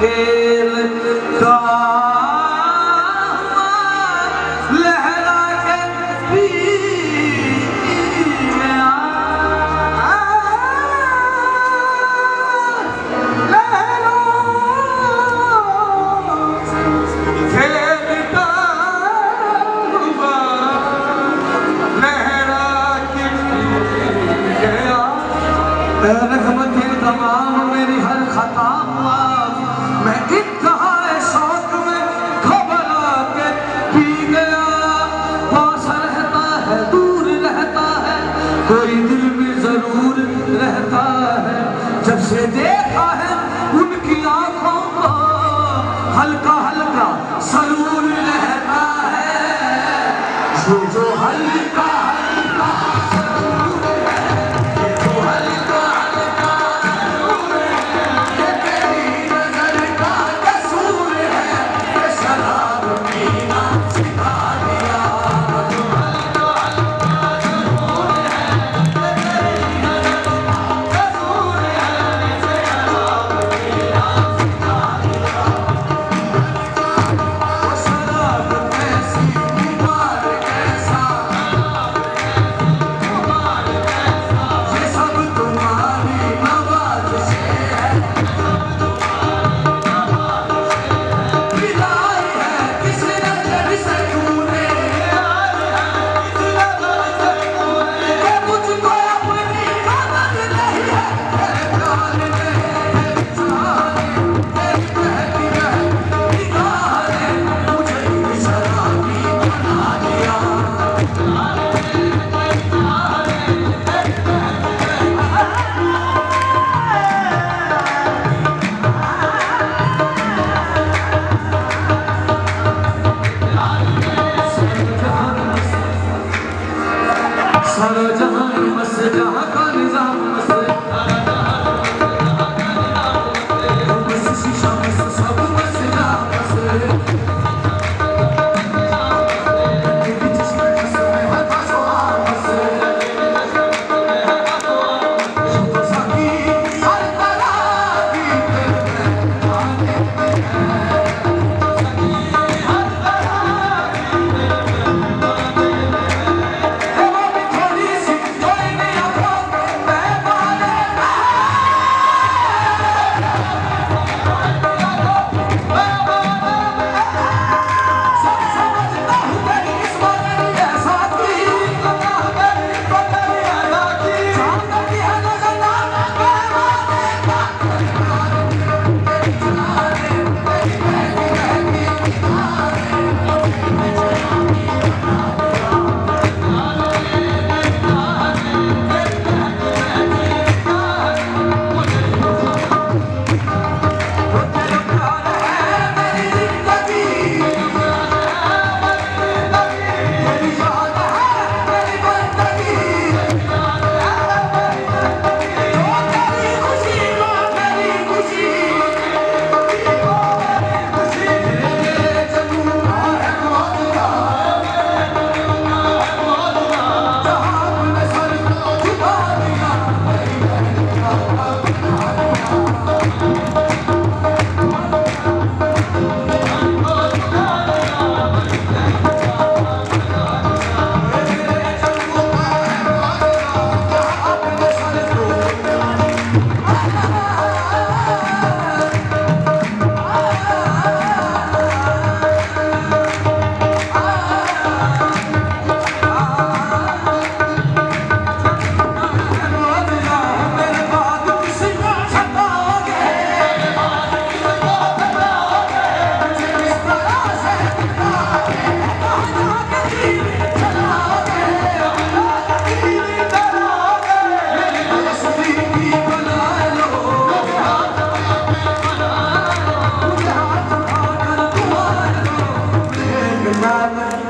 खेल का लहरा के पी गया रहमत तमाम मेरी हर खता हुआ मैं इंतहाए शौक में घबरा के पी गया। पास रहता है दूर रहता है कोई दिल में जरूर रहता है। जब से देखा है उनकी आंखों को हल्का हल्का सरूर रहता है। जो हल्का सारा जहां मस जहां का निजाम मस बस शीशा मस सब मस जहां मस I'm